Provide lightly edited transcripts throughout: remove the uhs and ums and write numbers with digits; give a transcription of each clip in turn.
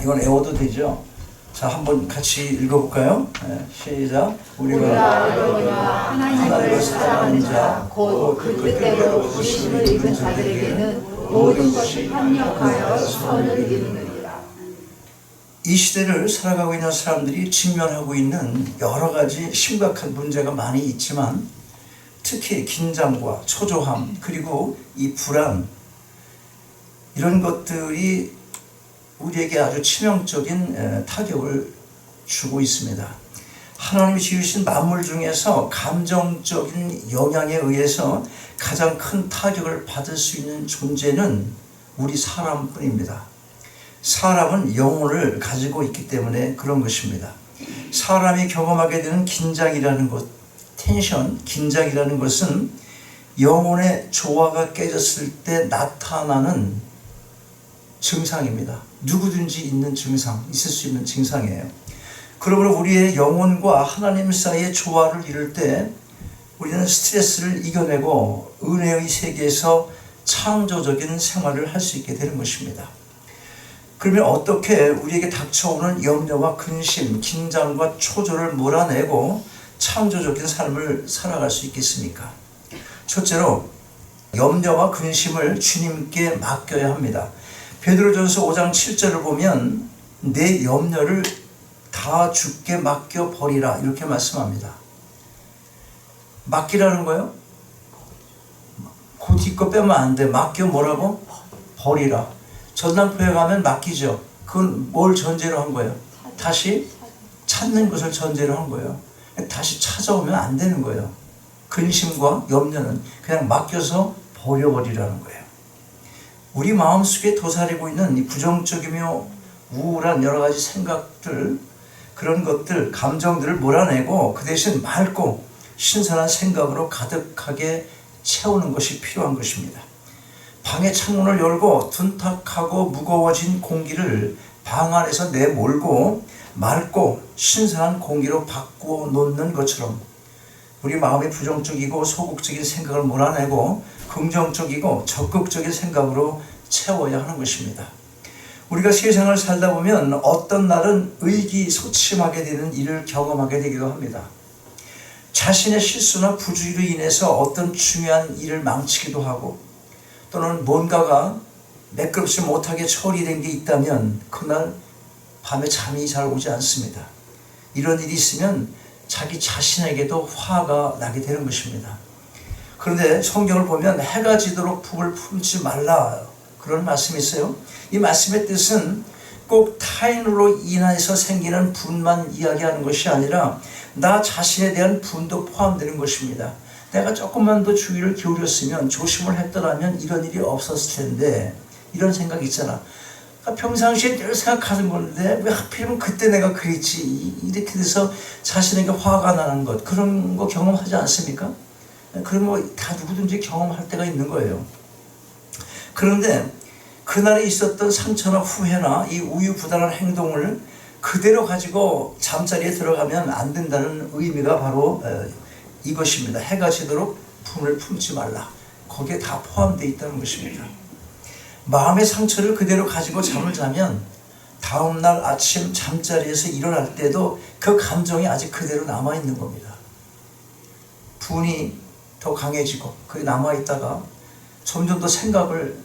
이건 외워도 되죠? 자, 한번 같이 읽어볼까요? 네, 시작. 우리가 하나님을 사랑하는 자, 곧 그 뜻대로 부르심을 입은 자들에게는 모든 것이 합력하여 선을 이루느니라. 이 시대를 살아가고 있는 사람들이 직면하고 있는 여러 가지 심각한 문제가 많이 있지만, 특히 긴장과 초조함, 그리고 이 불안, 이런 것들이 우리에게 아주 치명적인 타격을 주고 있습니다. 하나님이 지으신 만물 중에서 감정적인 영향에 의해서 가장 큰 타격을 받을 수 있는 존재는 우리 사람뿐입니다. 사람은 영혼을 가지고 있기 때문에 그런 것입니다. 사람이 경험하게 되는 긴장이라는 것, 텐션, 긴장이라는 것은 영혼의 조화가 깨졌을 때 나타나는 증상입니다. 누구든지 있는 증상, 있을 수 있는 증상이에요. 그러므로 우리의 영혼과 하나님 사이의 조화를 이룰 때 우리는 스트레스를 이겨내고 은혜의 세계에서 창조적인 생활을 할 수 있게 되는 것입니다. 그러면 어떻게 우리에게 닥쳐오는 염려와 근심, 긴장과 초조를 몰아내고 창조적인 삶을 살아갈 수 있겠습니까? 첫째로 염려와 근심을 주님께 맡겨야 합니다. 베드로전서 5장 7절을 보면 내 염려를 다 주께 맡겨버리라, 이렇게 말씀합니다. 맡기라는 거예요? 그 뒤거 빼면 안 돼. 맡겨 뭐라고? 버리라. 전당포에 가면 맡기죠. 그건 뭘 전제로 한 거예요? 다시 찾는 것을 전제로 한 거예요. 다시 찾아오면 안 되는 거예요. 근심과 염려는 그냥 맡겨서 버려버리라는 거예요. 우리 마음속에 도사리고 있는 이 부정적이며 우울한 여러 가지 생각들, 그런 것들, 감정들을 몰아내고 그 대신 맑고 신선한 생각으로 가득하게 채우는 것이 필요한 것입니다. 방의 창문을 열고 둔탁하고 무거워진 공기를 방 안에서 내몰고 맑고 신선한 공기로 바꾸어 놓는 것처럼 우리 마음이 부정적이고 소극적인 생각을 몰아내고 긍정적이고 적극적인 생각으로 채워야 하는 것입니다. 우리가 세상을 살다 보면 어떤 날은 의기소침하게 되는 일을 경험하게 되기도 합니다. 자신의 실수나 부주의로 인해서 어떤 중요한 일을 망치기도 하고, 또는 뭔가가 매끄럽지 못하게 처리된 게 있다면 그날 밤에 잠이 잘 오지 않습니다. 이런 일이 있으면 자기 자신에게도 화가 나게 되는 것입니다. 그런데 성경을 보면 해가 지도록 품을 품지 말라, 그런 말씀이 있어요. 이 말씀의 뜻은 꼭 타인으로 인해서 생기는 분만 이야기하는 것이 아니라 나 자신에 대한 분도 포함되는 것입니다. 내가 조금만 더 주의를 기울였으면, 조심을 했더라면 이런 일이 없었을 텐데, 이런 생각이 있잖아. 평상시에 늘 생각하는 건데 왜 하필이면 그때 내가 그랬지, 이렇게 돼서 자신에게 화가 나는 것, 그런 거 경험하지 않습니까? 그런 거 다 누구든지 경험할 때가 있는 거예요. 그런데 그날에 있었던 상처나 후회나 이 우유부단한 행동을 그대로 가지고 잠자리에 들어가면 안 된다는 의미가 바로 이것입니다. 해가 지도록 품을 품지 말라. 거기에 다 포함되어 있다는 것입니다. 마음의 상처를 그대로 가지고 잠을 자면 다음날 아침 잠자리에서 일어날 때도 그 감정이 아직 그대로 남아있는 겁니다. 분이 더 강해지고 그게 남아있다가 점점 더 생각을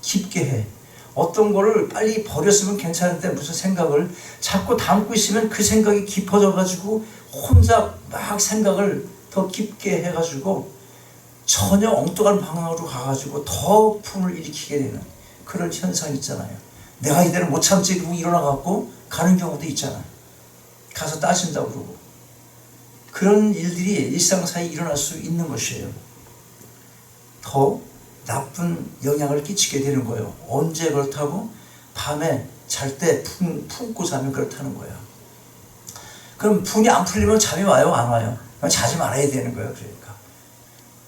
깊게 해. 어떤 거를 빨리 버렸으면 괜찮은데 무슨 생각을 자꾸 담고 있으면 그 생각이 깊어져가지고 혼자 막 생각을 더 깊게 해가지고 전혀 엉뚱한 방향으로 가가지고 더 품을 일으키게 되는 그런 현상이 있잖아요. 내가 이대로 못 참지 그러고 일어나갖고 가는 경우도 있잖아요. 가서 따진다고 그러고. 그런 일들이 일상사에 일어날 수 있는 것이에요. 더 나쁜 영향을 끼치게 되는 거예요. 언제 그렇다고? 밤에 잘 때 품고 자면 그렇다는 거예요. 그럼 분이 안 풀리면 잠이 와요? 안 와요? 자지 말아야 되는 거예요. 그러니까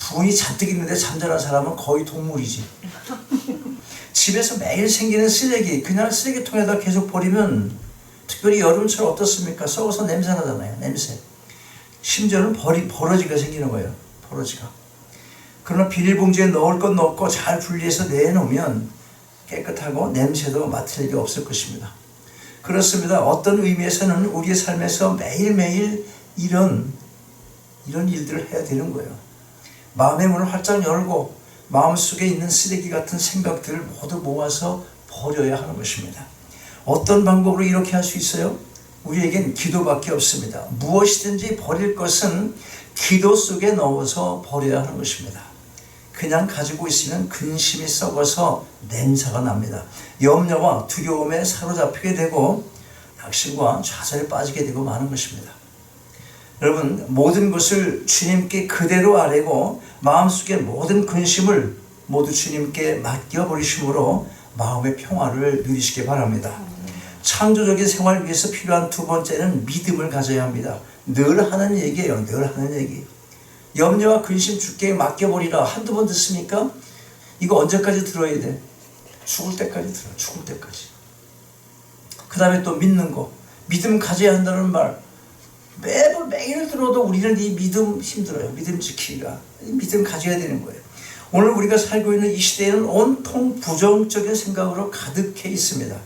분이 잔뜩 있는데 잠자는 사람은 거의 동물이지. 집에서 매일 생기는 쓰레기 그냥 쓰레기통에다 계속 버리면, 특별히 여름철 어떻습니까? 썩어서 냄새 나잖아요. 냄새. 심지어는 버러지가 생기는 거예요. 버러지가. 그러나 비닐봉지에 넣을 것 넣고 잘 분리해서 내놓으면 깨끗하고 냄새도 맡을 일이 없을 것입니다. 그렇습니다. 어떤 의미에서는 우리의 삶에서 매일매일 이런 일들을 해야 되는 거예요. 마음의 문을 활짝 열고 마음속에 있는 쓰레기 같은 생각들을 모두 모아서 버려야 하는 것입니다. 어떤 방법으로 이렇게 할 수 있어요? 우리에겐 기도밖에 없습니다. 무엇이든지 버릴 것은 기도 속에 넣어서 버려야 하는 것입니다. 그냥 가지고 있으면 근심이 썩어서 냄새가 납니다. 염려와 두려움에 사로잡히게 되고 낙심과 좌절에 빠지게 되고 마는 것입니다. 여러분, 모든 것을 주님께 그대로 아뢰고 마음속의 모든 근심을 모두 주님께 맡겨버리심으로 마음의 평화를 누리시기 바랍니다. 창조적인 생활을 위해서 필요한 두 번째는 믿음을 가져야 합니다. 늘 하는 얘기예요. 늘 하는 얘기. 염려와 근심 주께 맡겨버리라. 한두 번 듣습니까? 이거 언제까지 들어야 돼? 죽을 때까지 들어. 죽을 때까지. 그 다음에 또 믿는 거. 믿음 가져야 한다는 말. 매일 들어도 우리는 이 믿음 힘들어요. 믿음 지키기가. 믿음 가져야 되는 거예요. 오늘 우리가 살고 있는 이 시대에는 온통 부정적인 생각으로 가득해 있습니다.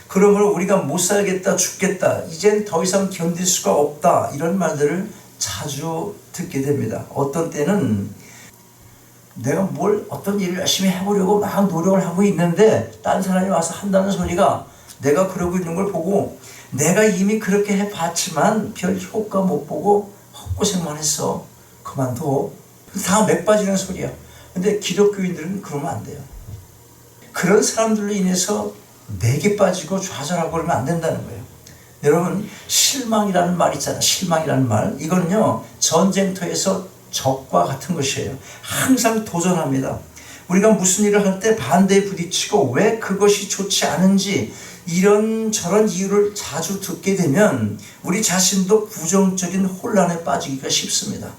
그러므로 우리가 못 살겠다, 죽겠다, 이젠 더 이상 견딜 수가 없다, 이런 말들을 자주 듣게 됩니다. 어떤 때는 내가 어떤 일을 열심히 해보려고 막 노력을 하고 있는데 딴 사람이 와서 한다는 소리가 내가 그러고 있는 걸 보고 내가 이미 그렇게 해봤지만 별 효과 못 보고 헛고생만 했어. 그만둬. 다 맥 빠지는 소리야. 근데 기독교인들은 그러면 안 돼요. 그런 사람들로 인해서 맥이 빠지고 좌절하고 그러면 안 된다는 거예요. 여러분, 실망이라는 말 있잖아요. 실망이라는 말. 이거는요, 전쟁터에서 적과 같은 것이에요. 항상 도전합니다. 우리가 무슨 일을 할 때 반대에 부딪히고 왜 그것이 좋지 않은지 이런저런 이유를 자주 듣게 되면 우리 자신도 부정적인 혼란에 빠지기가 쉽습니다.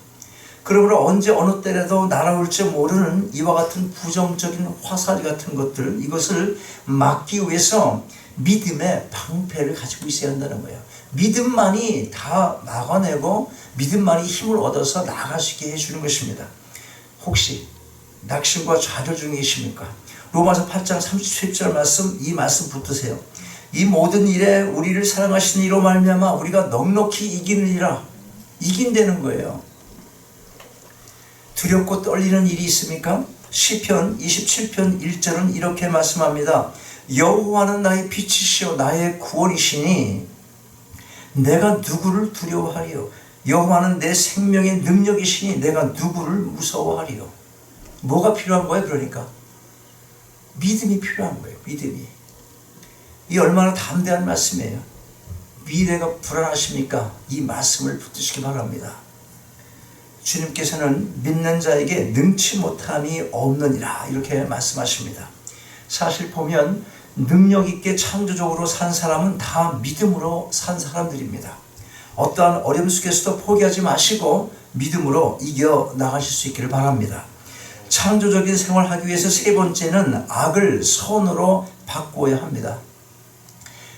그러므로 언제 어느 때라도 날아올지 모르는 이와 같은 부정적인 화살 같은 것들, 이것을 막기 위해서 믿음의 방패를 가지고 있어야 한다는 거예요. 믿음만이 다 막아내고 믿음만이 힘을 얻어서 나가시게 해주는 것입니다. 혹시 낙심과 좌절 중에 계십니까? 로마서 8장 37절 말씀, 이 말씀 붙드세요. 이 모든 일에 우리를 사랑하시는 이로 말미암아 우리가 넉넉히 이기느니라. 이긴다는 거예요. 두렵고 떨리는 일이 있습니까? 시편 27편 1절은 이렇게 말씀합니다. 여호와는 나의 빛이시요 나의 구원이시니 내가 누구를 두려워하리요. 여호와는 내 생명의 능력이시니 내가 누구를 무서워하리요. 뭐가 필요한 거예요? 그러니까 믿음이 필요한 거예요. 믿음이. 이 얼마나 담대한 말씀이에요. 미래가 불안하십니까? 이 말씀을 붙드시기 바랍니다. 주님께서는 믿는 자에게 능치 못함이 없느니라 이렇게 말씀하십니다. 사실 보면 능력 있게 창조적으로 산 사람은 다 믿음으로 산 사람들입니다. 어떠한 어려움 속에서도 포기하지 마시고 믿음으로 이겨 나가실 수 있기를 바랍니다. 창조적인 생활하기 위해서 세 번째는 악을 선으로 바꾸어야 합니다.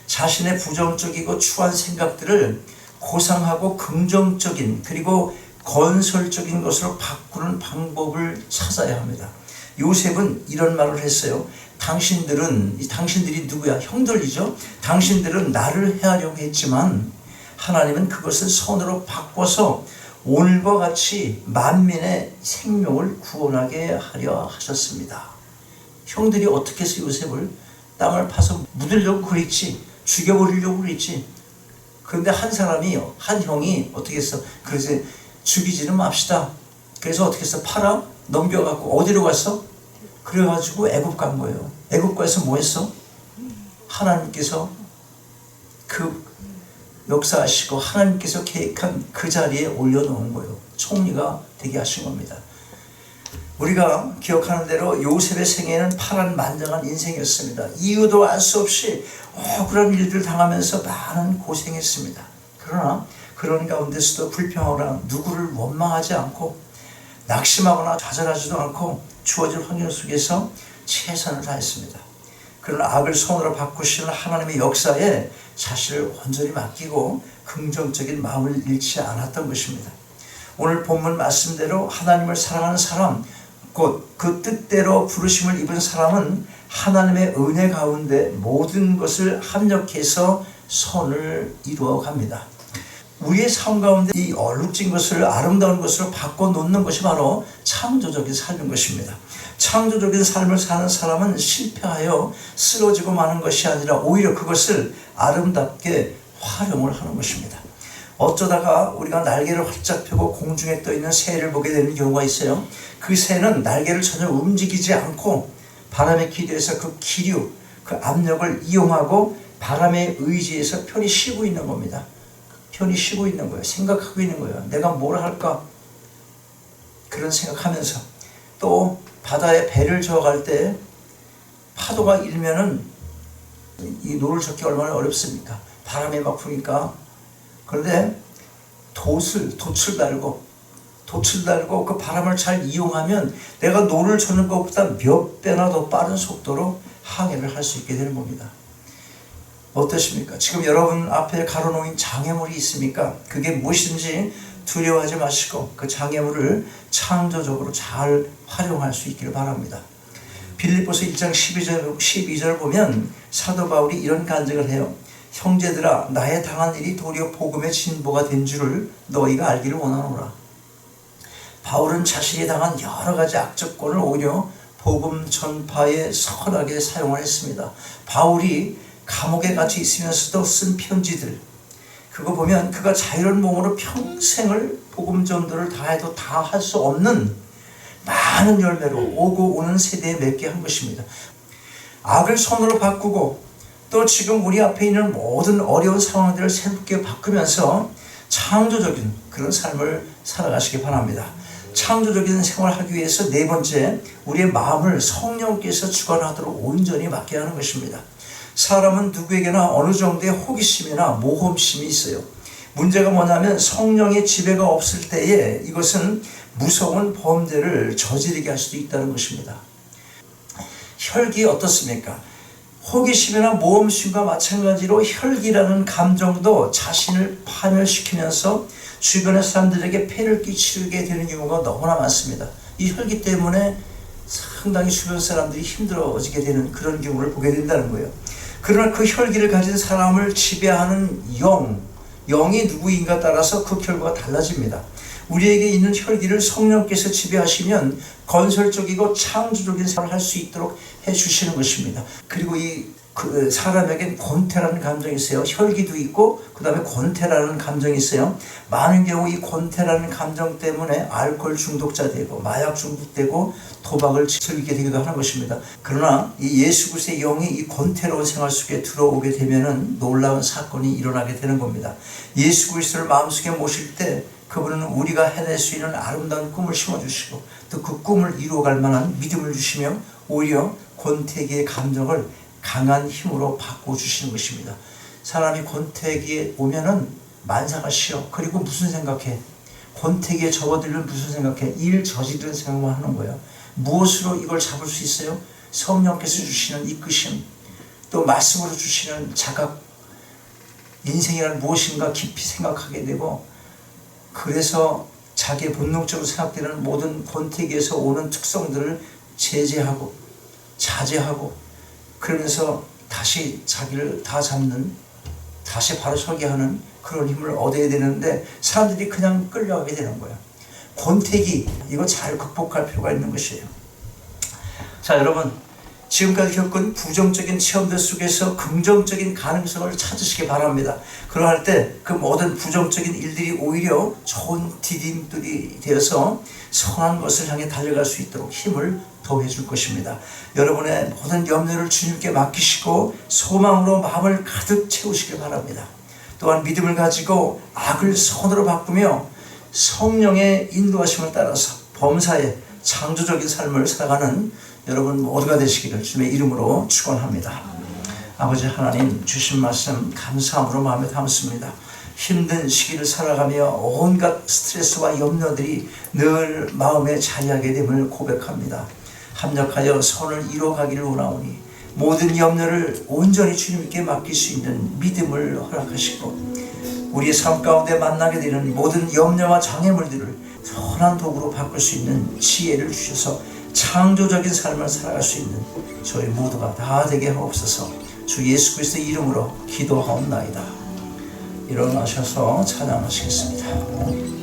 자신의 부정적이고 추한 생각들을 고상하고 긍정적인 그리고 건설적인 것으로 바꾸는 방법을 찾아야 합니다. 요셉은 이런 말을 했어요. 당신들이 누구야? 형들이죠. 당신들은 나를 해하려고 했지만 하나님은 그것을 선으로 바꿔서 오늘과 같이 만민의 생명을 구원하게 하려 하셨습니다. 형들이 어떻게 해서 요셉을 땅을 파서 묻으려고 그랬지, 죽여버리려고 그랬지. 그런데 한 형이 어떻게 했어? 그래서 죽이지는 맙시다. 그래서 어떻게 했어? 팔아 넘겨갖고 어디로 갔어? 그래가지고 애굽 간 거예요. 애굽 가서 뭐 했어? 하나님께서 그 역사하시고 하나님께서 계획한 그 자리에 올려놓은 거예요. 총리가 되게 하신 겁니다. 우리가 기억하는 대로 요셉의 생애는 파란만장한 인생이었습니다. 이유도 알 수 없이 억울한 일들을 당하면서 많은 고생했습니다. 그러나 그런 가운데서도 불평하거나 누구를 원망하지 않고 낙심하거나 좌절하지도 않고 주어진 환경 속에서 최선을 다했습니다. 그러나 악을 선으로 바꾸시는 하나님의 역사에 자신을 온전히 맡기고 긍정적인 마음을 잃지 않았던 것입니다. 오늘 본문 말씀대로 하나님을 사랑하는 사람, 곧 그 뜻대로 부르심을 입은 사람은 하나님의 은혜 가운데 모든 것을 합력해서 선을 이루어 갑니다. 우리의 삶 가운데 이 얼룩진 것을 아름다운 것으로 바꿔놓는 것이 바로 창조적인 삶인 것입니다. 창조적인 삶을 사는 사람은 실패하여 쓰러지고 마는 것이 아니라 오히려 그것을 아름답게 활용을 하는 것입니다. 어쩌다가 우리가 날개를 활짝 펴고 공중에 떠있는 새를 보게 되는 경우가 있어요. 그 새는 날개를 전혀 움직이지 않고 바람에 기대서 그 기류, 그 압력을 이용하고 바람에 의지해서 편히 쉬고 있는 겁니다. 편히 쉬고 있는 거예요. 생각하고 있는 거예요. 내가 뭘 할까? 그런 생각하면서 또 바다에 배를 저어갈 때 파도가 일면은 이 노를 젓기 얼마나 어렵습니까? 바람이 막 부니까. 그런데 돛을 달고 그 바람을 잘 이용하면 내가 노를 젓는 것보다 몇 배나 더 빠른 속도로 항해를 할 수 있게 되는 겁니다. 어떠십니까? 지금 여러분 앞에 가로놓인 장애물이 있습니까? 그게 무엇인지 두려워하지 마시고 그 장애물을 창조적으로 잘 활용할 수 있기를 바랍니다. 빌립보서 1장 12절 보면 사도 바울이 이런 간증을 해요. 형제들아, 나의 당한 일이 도리어 복음의 진보가 된 줄을 너희가 알기를 원하노라. 바울은 자신이 당한 여러 가지 악조건을 오히려 복음 전파에 선하게 사용을 했습니다. 바울이 감옥에 갇혀 있으면서도 쓴 편지들, 그거 보면 그가 자유로운 몸으로 평생을 복음 전도를 다해도 다 할 수 없는 많은 열매로 오고 오는 세대에 맺게 한 것입니다. 악을 선으로 바꾸고 또 지금 우리 앞에 있는 모든 어려운 상황들을 새롭게 바꾸면서 창조적인 그런 삶을 살아가시기 바랍니다. 창조적인 생활을 하기 위해서 네 번째, 우리의 마음을 성령께서 주관하도록 온전히 맡게 하는 것입니다. 사람은 누구에게나 어느 정도의 호기심이나 모험심이 있어요. 문제가 뭐냐면 성령의 지배가 없을 때에 이것은 무서운 범죄를 저지르게 할 수도 있다는 것입니다. 혈기 어떻습니까? 호기심이나 모험심과 마찬가지로 혈기라는 감정도 자신을 파멸시키면서 주변의 사람들에게 폐를 끼치게 되는 경우가 너무나 많습니다. 이 혈기 때문에 상당히 주변 사람들이 힘들어지게 되는 그런 경우를 보게 된다는 거예요. 그러나 그 혈기를 가진 사람을 지배하는 영이 누구인가 따라서 그 결과가 달라집니다. 우리에게 있는 혈기를 성령께서 지배하시면 건설적이고 창조적인 생활을 할 수 있도록 해주시는 것입니다. 그리고 그 사람에겐 권태라는 감정이 있어요. 혈기도 있고 그 다음에 권태라는 감정이 있어요. 많은 경우 이 권태라는 감정 때문에 알코올 중독자 되고 마약 중독되고 도박을 즐기게 되기도 하는 것입니다. 그러나 이 예수 그리스도의 영이 이 권태로운 생활 속에 들어오게 되면은 놀라운 사건이 일어나게 되는 겁니다. 예수 그리스도를 마음속에 모실 때 그분은 우리가 해낼 수 있는 아름다운 꿈을 심어주시고 또 그 꿈을 이루어갈 만한 믿음을 주시며 오히려 권태기의 감정을 강한 힘으로 바꿔주시는 것입니다. 사람이 권태기에 오면은 만사가 쉬어. 그리고 무슨 생각해? 권태기에 접어들면 무슨 생각해? 일 저지르는 생각만 하는 거예요. 무엇으로 이걸 잡을 수 있어요? 성령께서 주시는 이끄심, 또 말씀으로 주시는 자각, 인생이란 무엇인가 깊이 생각하게 되고, 그래서 자기의 본능적으로 생각되는 모든 권태기에서 오는 특성들을 제재하고 자제하고 그러면서 다시 자기를 다 잡는, 다시 바로 서게 하는 그런 힘을 얻어야 되는데 사람들이 그냥 끌려가게 되는 거예요. 권태기, 이거 잘 극복할 필요가 있는 것이에요. 자, 여러분, 지금까지 겪은 부정적인 체험들 속에서 긍정적인 가능성을 찾으시기 바랍니다. 그러할 때 그 모든 부정적인 일들이 오히려 좋은 디딤돌이 되어서 선한 것을 향해 달려갈 수 있도록 힘을 더해 줄 것입니다. 여러분의 모든 염려를 주님께 맡기시고 소망으로 마음을 가득 채우시기 바랍니다. 또한 믿음을 가지고 악을 선으로 바꾸며 성령의 인도하심을 따라서 범사에 창조적인 삶을 살아가는 여러분 모두가 되시기를 주님의 이름으로 축원합니다. 아버지 하나님, 주신 말씀 감사함으로 마음에 담습니다. 힘든 시기를 살아가며 온갖 스트레스와 염려들이 늘 마음에 자리하게 됨을 고백합니다. 합력하여 선을 이루어가기를 원하오니 모든 염려를 온전히 주님께 맡길 수 있는 믿음을 허락하시고 우리의 삶 가운데 만나게 되는 모든 염려와 장애물들을 선한 도구로 바꿀 수 있는 지혜를 주셔서 창조적인 삶을 살아갈 수 있는 저희 모두가 다 되게 하옵소서. 주 예수 그리스도의 이름으로 기도하옵나이다. 일어나셔서 찬양하시겠습니다.